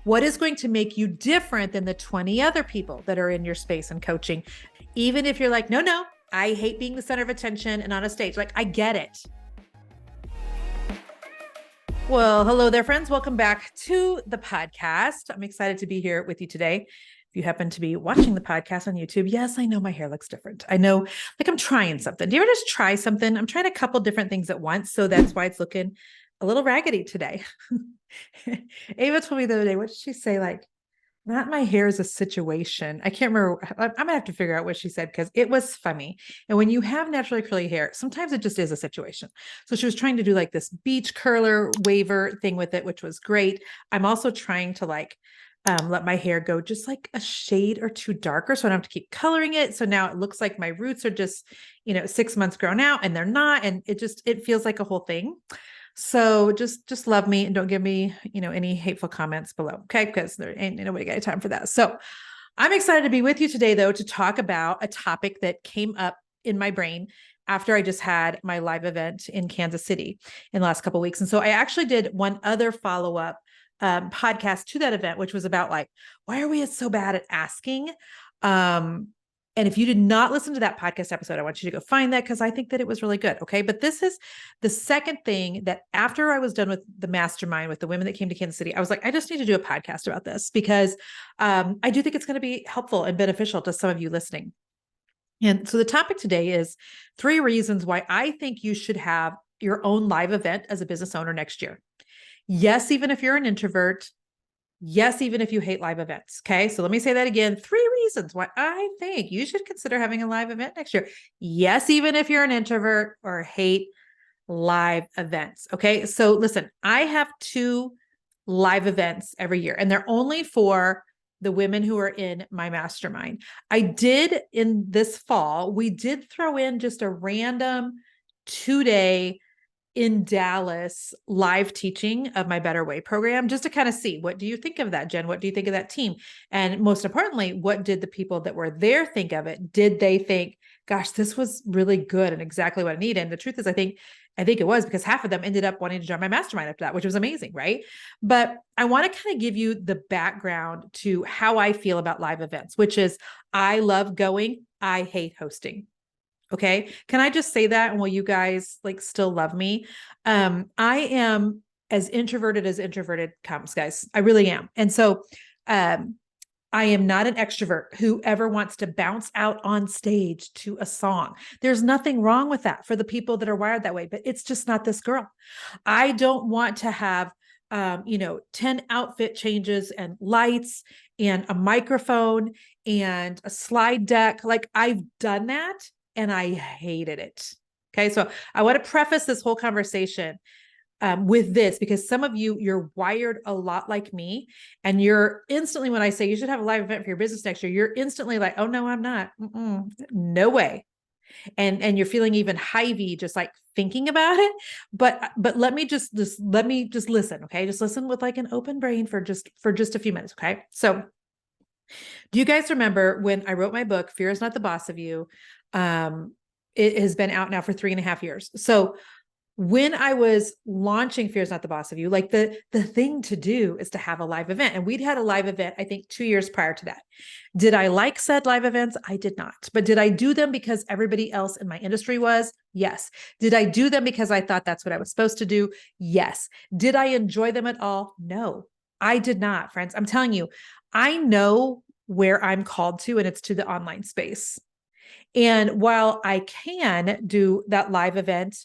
What is going to make you different than the 20 other people that are in your space and coaching? Even if you're like, no, I hate being the center of attention and on a stage. Like, I get it. Well, hello there, friends. Welcome back to the podcast. I'm excited to be here with you today. If you happen to be watching the podcast on YouTube, yes, I know my hair looks different. I know, like, I'm trying something. Do you ever just try something? I'm trying a couple different things at once. So that's why it's looking a little raggedy today. Ava told me the other day, what did she say? Like, not my hair is a situation. I can't remember. I'm gonna have to figure out what she said because it was funny. And when you have naturally curly hair, sometimes it just is a situation. So she was trying to do like this beach curler waver thing with it, which was great. I'm also trying to let my hair go just like a shade or two darker, so I don't have to keep coloring it. So now it looks like my roots are just, 6 months grown out, and they're not, and it feels like a whole thing. So just love me and don't give me, any hateful comments below. Okay. Because there ain't nobody got time for that. So I'm excited to be with you today, though, to talk about a topic that came up in my brain after I just had my live event in Kansas City in the last couple of weeks. And so I actually did one other follow-up podcast to that event, which was about like, why are we so bad at asking? And if you did not listen to that podcast episode, I want you to go find that because I think that it was really good. Okay. But this is the second thing that after I was done with the mastermind with the women that came to Kansas City, I was like, I just need to do a podcast about this because I do think it's going to be helpful and beneficial to some of you listening. And so the topic today is 3 reasons why I think you should have your own live event as a business owner next year. Yes, even if you're an introvert. Yes, even if you hate live events. Okay. So let me say that again. 3 reasons why I think you should consider having a live event next year. Yes, even if you're an introvert or hate live events. Okay. So listen, I have 2 live events every year, and they're only for the women who are in my mastermind. I did in this fall, we did throw in just a random 2-day in Dallas live teaching of my Better Way program, just to kind of see, what do you think of that, Jen? What do you think of that team? And most importantly, what did the people that were there think of it? Did they think, gosh, this was really good and exactly what I needed? And the truth is, I think it was, because half of them ended up wanting to join my mastermind after that, which was amazing. Right. But I want to kind of give you the background to how I feel about live events, which is I love going. I hate hosting. Okay. Can I just say that? And will you guys still love me? I am as introverted comes, guys. I really am. And so, I am not an extrovert who ever wants to bounce out on stage to a song. There's nothing wrong with that for the people that are wired that way, but it's just not this girl. I don't want to have 10 outfit changes and lights and a microphone and a slide deck. Like, I've done that and I hated it. Okay. So I want to preface this whole conversation with this, because some of you, you're wired a lot like me, and you're instantly, when I say you should have a live event for your business next year, you're instantly like, oh no, I'm not. No way. And you're feeling even hivey, just like thinking about it. But let me just listen. Okay. Just listen with like an open brain for just a few minutes. Okay. So do you guys remember when I wrote my book, Fear is Not the Boss of You? It has been out now for 3.5 years. So when I was launching Fear is Not the Boss of You, like the thing to do is to have a live event. And we'd had a live event, I think 2 years prior to that. Did I like said live events? I did not. But did I do them because everybody else in my industry was? Yes. Did I do them because I thought that's what I was supposed to do? Yes. Did I enjoy them at all? No, I did not, friends. I'm telling you, I know where I'm called to, and it's to the online space. And while I can do that live event,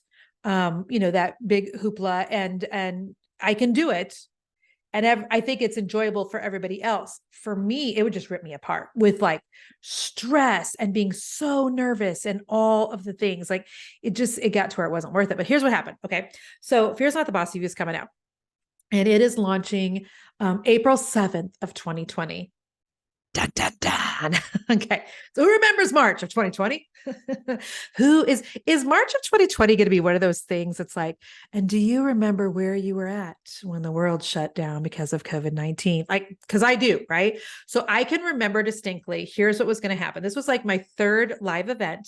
that big hoopla, and I can do it, and I think it's enjoyable for everybody else. For me, it would just rip me apart with like stress and being so nervous and all of the things. Like it got to where it wasn't worth it. But here's what happened. Okay. So Fear's Not the Boss of You is coming out, and it is launching April 7th of 2020. Dun, dun, dun. Okay. So who remembers March of 2020? Is March of 2020 going to be one of those things that's like, and do you remember where you were at when the world shut down because of COVID-19? Like, because I do, right? So I can remember distinctly, here's what was going to happen. This was like my 3rd live event.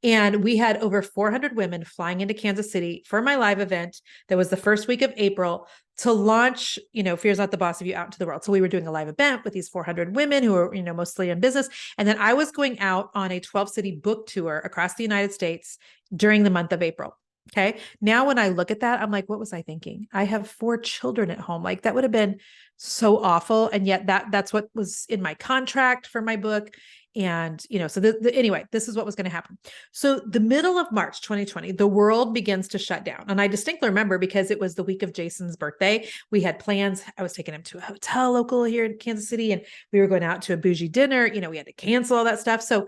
And we had over 400 women flying into Kansas City for my live event. That was the first week of April to launch, Fear's Not the Boss of You out into the world. So we were doing a live event with these 400 women who are, mostly in business. And then I was going out on a 12-city book tour across the United States during the month of April. Okay. Now, when I look at that, I'm like, what was I thinking? I have 4 children at home. Like that would have been so awful. And yet that's what was in my contract for my book. And, so anyway, this is what was going to happen. So the middle of March, 2020, the world begins to shut down. And I distinctly remember because it was the week of Jason's birthday, we had plans. I was taking him to a hotel local here in Kansas City, and we were going out to a bougie dinner. We had to cancel all that stuff. So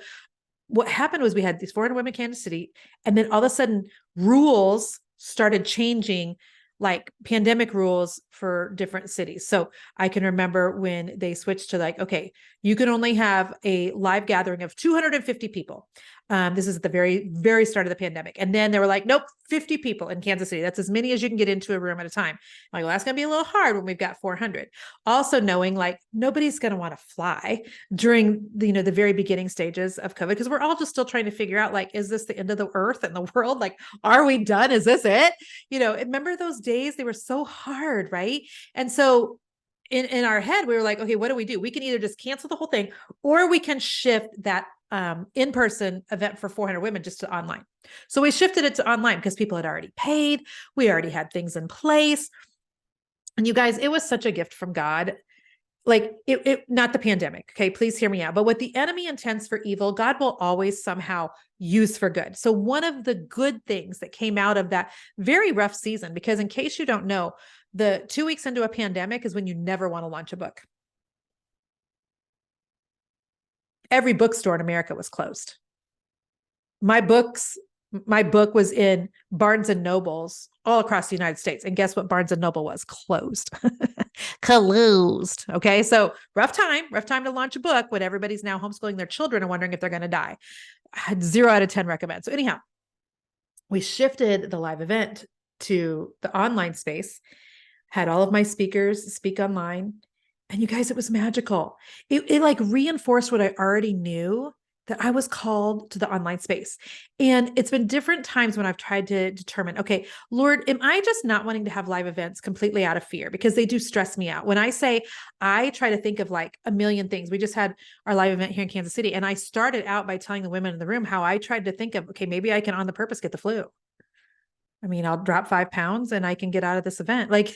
what happened was we had these 400 women in Kansas City, and then all of a sudden rules started changing, like pandemic rules for different cities. So I can remember when they switched to like, okay, you can only have a live gathering of 250 people. This is at the very, very start of the pandemic. And then they were like, nope, 50 people in Kansas City. That's as many as you can get into a room at a time. I'm like, well, that's going to be a little hard when we've got 400. Also knowing like nobody's going to want to fly during the, the very beginning stages of COVID, because we're all just still trying to figure out, like, is this the end of the earth and the world? Like, are we done? Is this it? Remember those days? They were so hard, right? And so in our head, we were like, okay, what do? We can either just cancel the whole thing, or we can shift that in-person event for 400 women just to online. So we shifted it to online because people had already paid. We already had things in place. And you guys, it was such a gift from God. Like it not the pandemic. Okay. Please hear me out. But what the enemy intends for evil, God will always somehow use for good. So one of the good things that came out of that very rough season, because in case you don't know, the 2 weeks into a pandemic is when you never want to launch a book. Every bookstore in America was closed. My book was in Barnes and Nobles all across the United States. And guess what Barnes and Noble was? Closed. Closed. Okay. So rough time to launch a book when everybody's now homeschooling their children and wondering if they're going to die. I had 0 out of 10 recommend. So anyhow, we shifted the live event to the online space, had all of my speakers speak online. And you guys, it was magical. It like reinforced what I already knew, that I was called to the online space. And it's been different times when I've tried to determine, okay, Lord, am I just not wanting to have live events completely out of fear? Because they do stress me out. When I say, I try to think of like a million things. We just had our live event here in Kansas City. And I started out by telling the women in the room how I tried to think of, okay, maybe I can on the purpose get the flu. I mean, I'll drop 5 pounds and I can get out of this event. Like,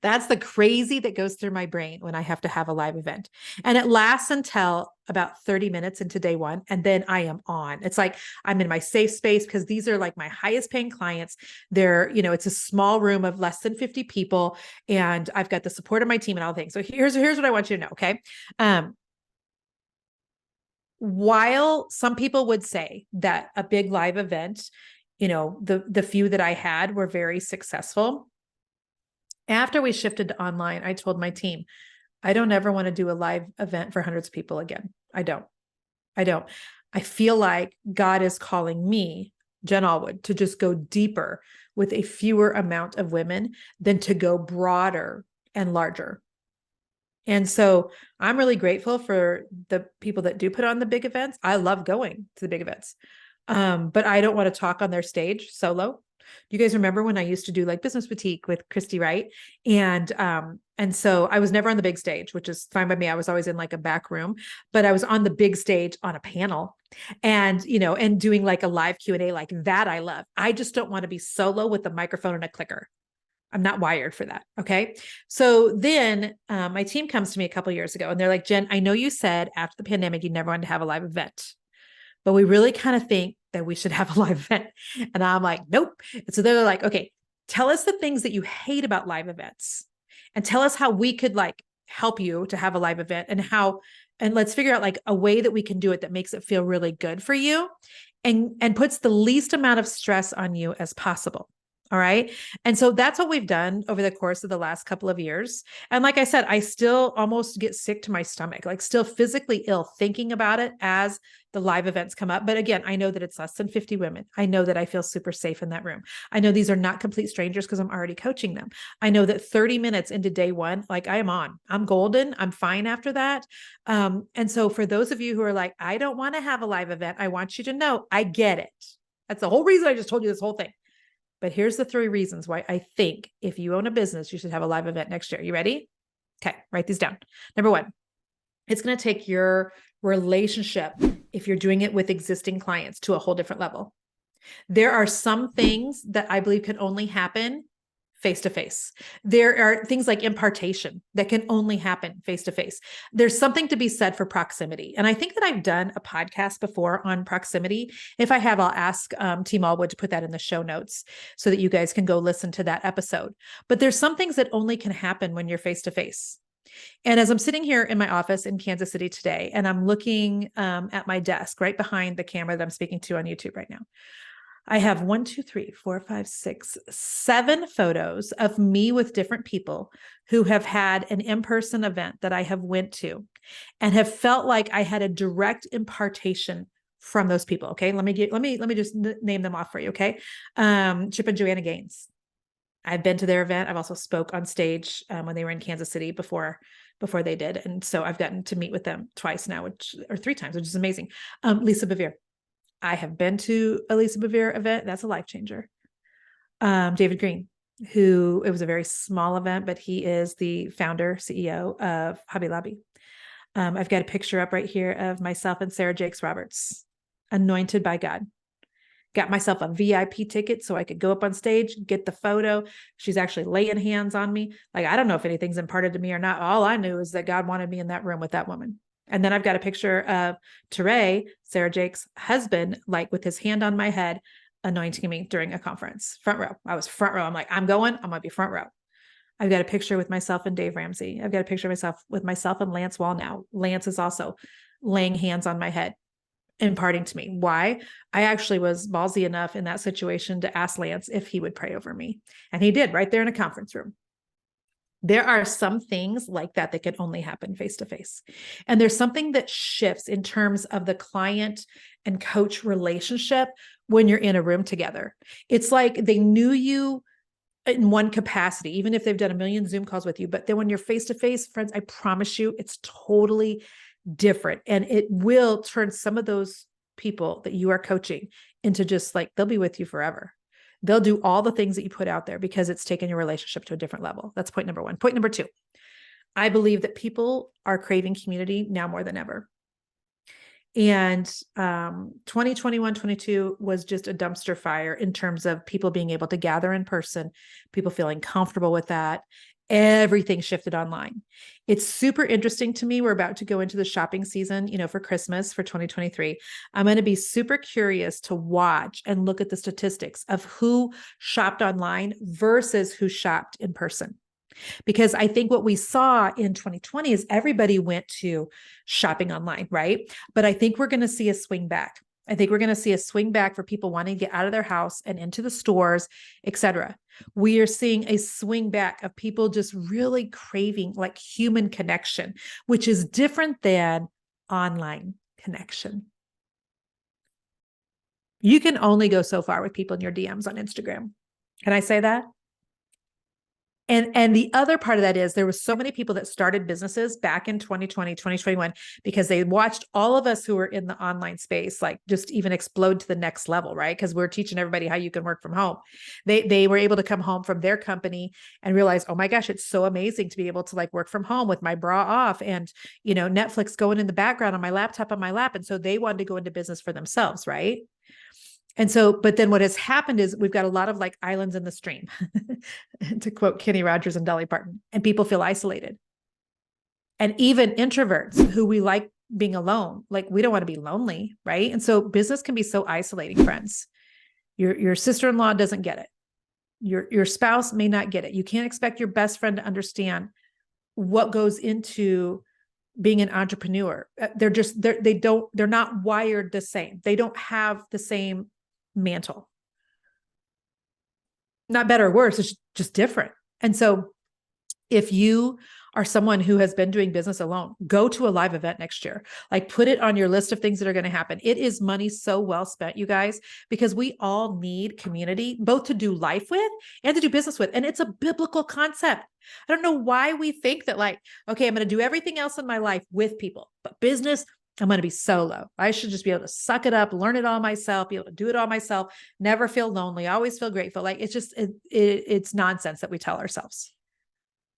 that's the crazy that goes through my brain when I have to have a live event. And it lasts until about 30 minutes into day 1. And then I am on. It's like I'm in my safe space because these are like my highest paying clients. They're, it's a small room of less than 50 people. And I've got the support of my team and all things. So here's what I want you to know. Okay. While some people would say that a big live event, the few that I had were very successful. After we shifted to online, I told my team, I don't ever want to do a live event for hundreds of people again. I don't. I feel like God is calling me, Jen Allwood, to just go deeper with a fewer amount of women than to go broader and larger. And so I'm really grateful for the people that do put on the big events. I love going to the big events. But I don't want to talk on their stage solo. Do you guys remember when I used to do like Business Boutique with Christy Wright? And so I was never on the big stage, which is fine by me. I was always in like a back room, but I was on the big stage on a panel and, and doing like a live Q&A like that. I love. I just don't want to be solo with a microphone and a clicker. I'm not wired for that. Okay. So then my team comes to me a couple of years ago and they're like, Jen, I know you said after the pandemic, you never wanted to have a live event, but we really kind of think that we should have a live event. And I'm like, nope. And so they're like, okay, tell us the things that you hate about live events and tell us how we could like help you to have a live event and let's figure out like a way that we can do it that makes it feel really good for you and puts the least amount of stress on you as possible. All right. And so that's what we've done over the course of the last couple of years. And like I said, I still almost get sick to my stomach, like still physically ill thinking about it as the live events come up. But again, I know that it's less than 50 women. I know that I feel super safe in that room. I know these are not complete strangers because I'm already coaching them. I know that 30 minutes into day 1, like I'm golden. I'm fine after that. And so for those of you who are like, I don't want to have a live event, I want you to know I get it. That's the whole reason I just told you this whole thing. But here's the 3 reasons why I think if you own a business, you should have a live event next year. You ready? Okay, write these down. Number 1, it's going to take your relationship, if you're doing it with existing clients, to a whole different level. There are some things that I believe can only happen face to face. There are things like impartation that can only happen face to face. There's something to be said for proximity. And I think that I've done a podcast before on proximity. If I have, I'll ask Team Allwood to put that in the show notes so that you guys can go listen to that episode. But there's some things that only can happen when you're face to face. And as I'm sitting here in my office in Kansas City today, and I'm looking at my desk right behind the camera that I'm speaking to on YouTube right now, I have 1, 2, 3, 4, 5, 6, 7 photos of me with different people who have had an in-person event that I have went to and have felt like I had a direct impartation from those people. Okay. Let me just name them off for you. Okay. Chip and Joanna Gaines. I've been to their event. I've also spoke on stage when they were in Kansas City before they did. And so I've gotten to meet with them twice now, or 3 times, which is amazing. Lisa Bevere. I have been to a Lisa Bevere event. That's a life changer. David Green, who, it was a very small event, but he is the founder, CEO of Hobby Lobby. I've got a picture up right here of myself and Sarah Jakes Roberts, anointed by God. Got myself a VIP ticket so I could go up on stage, get the photo. She's actually laying hands on me. Like, I don't know if anything's imparted to me or not. All I knew is that God wanted me in that room with that woman. And then I've got a picture of Teray, Sarah Jake's husband, like with his hand on my head, anointing me during a conference. Front row. I was front row. I'm like, I'm going to be front row. I've got a picture with myself and Dave Ramsey. I've got a picture of myself and Lance Wall now. Lance is also laying hands on my head, imparting to me. Why? I actually was ballsy enough in that situation to ask Lance if he would pray over me. And he did, right there in a conference room. There are some things like that can only happen face to face. And there's something that shifts in terms of the client and coach relationship when you're in a room together. It's like they knew you in one capacity, even if they've done a million Zoom calls with you. But then when you're face to face, friends, I promise you, it's totally different. And it will turn some of those people that you are coaching into just like, they'll be with you forever. They'll do all the things that you put out there because it's taken your relationship to a different level. That's point number 1. Point number 2, I believe that people are craving community now more than ever. And 2021, 22 was just a dumpster fire in terms of people being able to gather in person, people feeling comfortable with that. Everything shifted online. It's super interesting to me. We're about to go into the shopping season, for Christmas for 2023. I'm going to be super curious to watch and look at the statistics of who shopped online versus who shopped in person. Because I think what we saw in 2020 is everybody went to shopping online, right? But I think we're going to see a swing back. I think we're going to see a swing back for people wanting to get out of their house and into the stores, et cetera. We are seeing a swing back of people just really craving like human connection, which is different than online connection. You can only go so far with people in your DMs on Instagram. Can I say that? And the other part of that is there was so many people that started businesses back in 2020, 2021, because they watched all of us who were in the online space, like just even explode to the next level, right? Because we're teaching everybody how you can work from home. They were able to come home from their company and realize, oh my gosh, it's so amazing to be able to like work from home with my bra off and, Netflix going in the background on my laptop on my lap. And so they wanted to go into business for themselves, right? And so, but then what has happened is we've got a lot of like islands in the stream, to quote Kenny Rogers and Dolly Parton, and people feel isolated. And even introverts who we like being alone, like we don't want to be lonely, right? And so business can be so isolating, friends. Your sister-in-law doesn't get it. Your spouse may not get it. You can't expect your best friend to understand what goes into being an entrepreneur. They're not wired the same. They don't have the same mantle. Not better or worse, it's just different. And so if you are someone who has been doing business alone, go to a live event next year. Like put it on your list of things that are going to happen. It is money so well spent, you guys, because we all need community, both to do life with and to do business with. And it's a biblical concept. I don't know why we think that like, okay, I'm going to do everything else in my life with people, but business I'm going to be solo. I should just be able to suck it up, learn it all myself, be able to do it all myself, never feel lonely, always feel grateful. Like it's just, it's nonsense that we tell ourselves.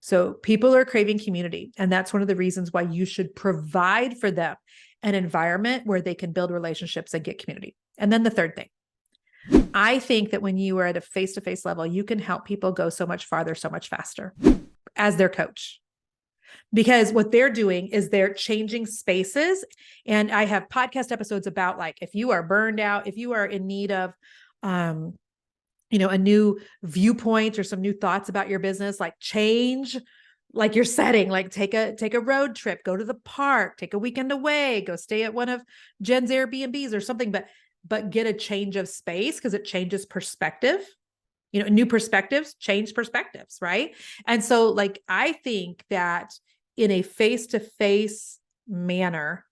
So people are craving community. And that's one of the reasons why you should provide for them an environment where they can build relationships and get community. And then the third thing, I think that when you are at a face-to-face level, you can help people go so much farther, so much faster as their coach. Because what they're doing is they're changing spaces. And I have podcast episodes about like, if you are burned out, if you are in need of, a new viewpoint or some new thoughts about your business, like change, like your setting, like take a road trip, go to the park, take a weekend away, go stay at one of Jen's Airbnbs or something, but get a change of space because it changes perspective. New perspectives, change perspectives, right? And so like, I think that in a face-to-face manner,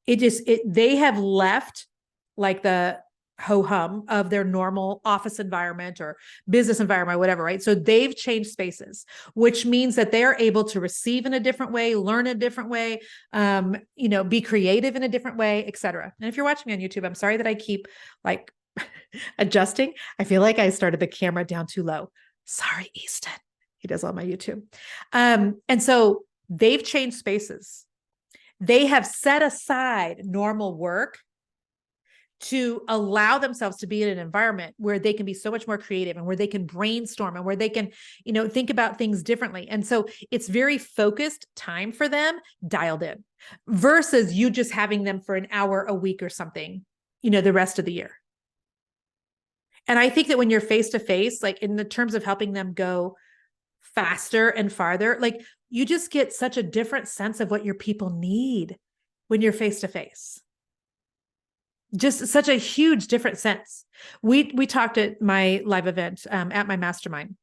they have left like the ho-hum of their normal office environment or business environment, or whatever, right? So they've changed spaces, which means that they're able to receive in a different way, learn a different way, be creative in a different way, et cetera. And if you're watching me on YouTube, I'm sorry that I keep like adjusting. I feel like I started the camera down too low. Sorry, Easton. He does all my YouTube. And so they've changed spaces. They have set aside normal work to allow themselves to be in an environment where they can be so much more creative and where they can brainstorm and where they can, think about things differently. And so it's very focused time for them, dialed in, versus you just having them for an hour a week or something, the rest of the year. And I think that when you're face to face, like in the terms of helping them go faster and farther, like you just get such a different sense of what your people need when you're face to face. Just such a huge different sense. We talked at my live event at my mastermind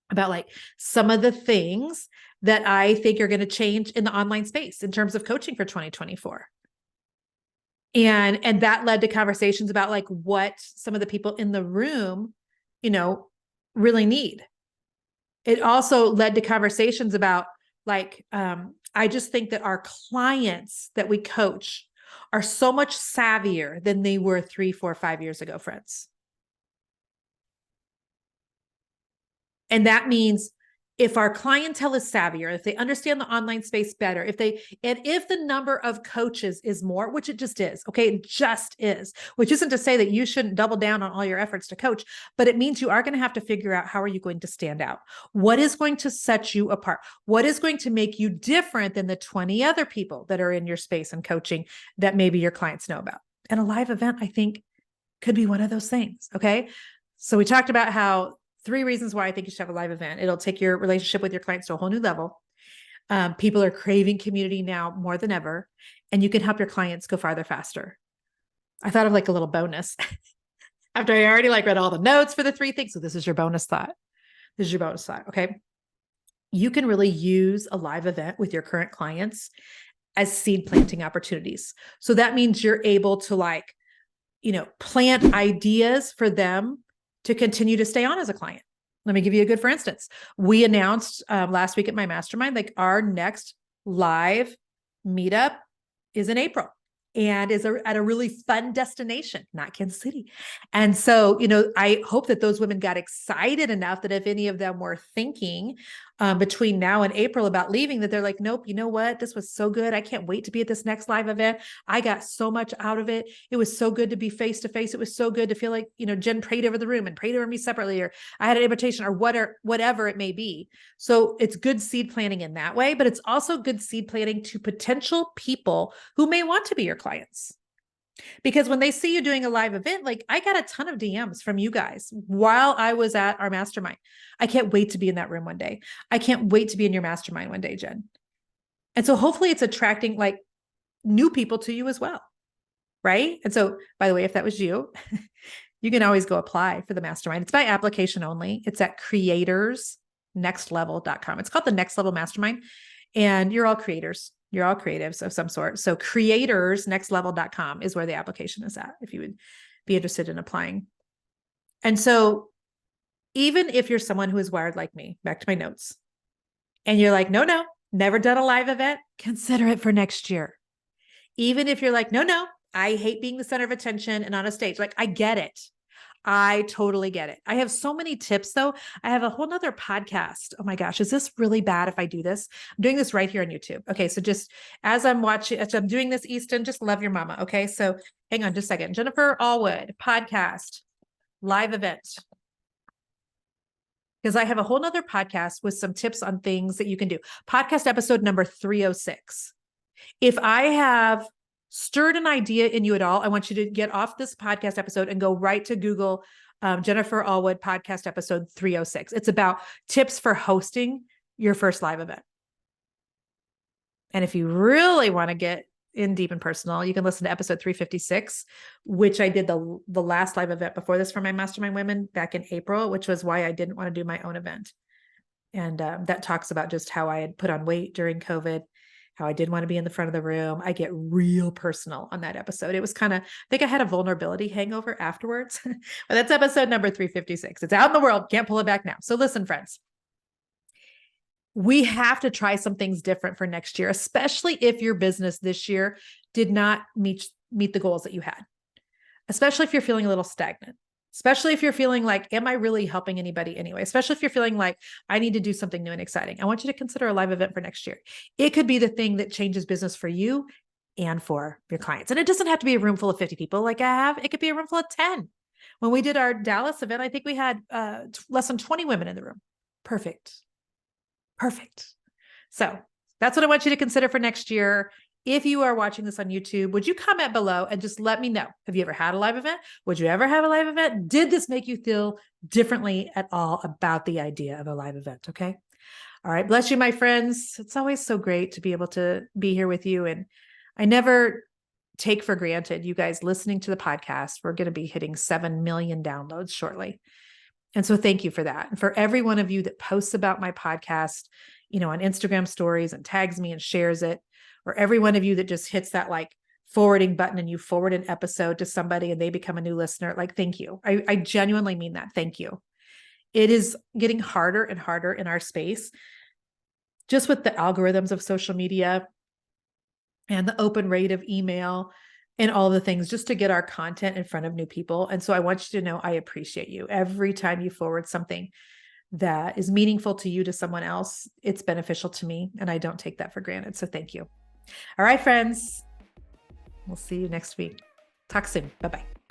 about like some of the things that I think are going to change in the online space in terms of coaching for 2024. And that led to conversations about like what some of the people in the room, really need. It also led to conversations about like, I just think that our clients that we coach are so much savvier than they were 3, 4, 5 years ago, friends. And that means if our clientele is savvier, if they understand the online space better, if the number of coaches is more, which it just is, okay, it just is, which isn't to say that you shouldn't double down on all your efforts to coach, but it means you are going to have to figure out how are you going to stand out? What is going to set you apart? What is going to make you different than the 20 other people that are in your space and coaching that maybe your clients know about? And a live event, I think, could be one of those things, okay? So we talked about how 3 reasons why I think you should have a live event. It'll take your relationship with your clients to a whole new level. People are craving community now more than ever, and you can help your clients go farther, faster. I thought of like a little bonus after I already like read all the notes for the 3 things. So this is your bonus thought. Okay. You can really use a live event with your current clients as seed planting opportunities. So that means you're able to like, plant ideas for them to continue to stay on as a client. Let me give you a good, for instance, we announced last week at my mastermind, like our next live meetup is in April and is at a really fun destination, not Kansas City. And so, I hope that those women got excited enough that if any of them were thinking between now and April about leaving, that they're like, nope, you know what? This was so good. I can't wait to be at this next live event. I got so much out of it. It was so good to be face to face. It was so good to feel like, Jen prayed over the room and prayed over me separately, or I had an invitation or whatever it may be. So it's good seed planting in that way, but it's also good seed planting to potential people who may want to be your clients. Because when they see you doing a live event, like I got a ton of DMs from you guys while I was at our mastermind. I can't wait to be in that room one day. I can't wait to be in your mastermind one day, Jen. And so hopefully it's attracting like new people to you as well. Right. And so, by the way, if that was you, you can always go apply for the mastermind. It's by application only. It's at creatorsnextlevel.com. It's called the Next Level Mastermind. And you're all creators. You're all creatives of some sort. So creatorsnextlevel.com is where the application is at, if you would be interested in applying. And so even if you're someone who is wired like me, back to my notes, and you're like, no, never done a live event, consider it for next year. Even if you're like, no, I hate being the center of attention and on a stage. Like, I get it. I totally get it. I have so many tips though. I have a whole nother podcast. Oh my gosh, is this really bad if I do this? I'm doing this right here on YouTube. Okay. So just as I'm doing this, Easton, just love your mama. Okay. So hang on just a second. Jennifer Allwood podcast, live event. Because I have a whole nother podcast with some tips on things that you can do. Podcast episode number 306. If I have stirred an idea in you at all, I want you to get off this podcast episode and go right to Google Jennifer Allwood podcast episode 306. It's about tips for hosting your first live event. And if you really want to get in deep and personal, you can listen to episode 356, which I did the last live event before this for my Mastermind women back in April, which was why I didn't want to do my own event. And that talks about just how I had put on weight during COVID, how I didn't want to be in the front of the room. I get real personal on that episode. It was kind of, I think I had a vulnerability hangover afterwards. But that's episode number 356. It's out in the world. Can't pull it back now. So listen, friends, we have to try some things different for next year, especially if your business this year did not meet the goals that you had, especially if you're feeling a little stagnant. Especially if you're feeling like, am I really helping anybody anyway? Especially if you're feeling like I need to do something new and exciting. I want you to consider a live event for next year. It could be the thing that changes business for you and for your clients. And it doesn't have to be a room full of 50 people like I have. It could be a room full of 10. When we did our Dallas event, I think we had less than 20 women in the room. Perfect. So that's what I want you to consider for next year. If you are watching this on YouTube, would you comment below and just let me know? Have you ever had a live event? Would you ever have a live event? Did this make you feel differently at all about the idea of a live event? Okay. All right. Bless you, my friends. It's always so great to be able to be here with you. And I never take for granted you guys listening to the podcast. We're going to be hitting 7 million downloads shortly. And so thank you for that. And for every one of you that posts about my podcast, on Instagram stories and tags me and shares it, or every one of you that just hits that like forwarding button and you forward an episode to somebody and they become a new listener, like, thank you. I genuinely mean that. Thank you. It is getting harder and harder in our space, just with the algorithms of social media and the open rate of email and all the things, just to get our content in front of new people. And so I want you to know I appreciate you. Every time you forward something that is meaningful to you to someone else, it's beneficial to me, and I don't take that for granted. So thank you. All right, friends, we'll see you next week. Talk soon. Bye-bye.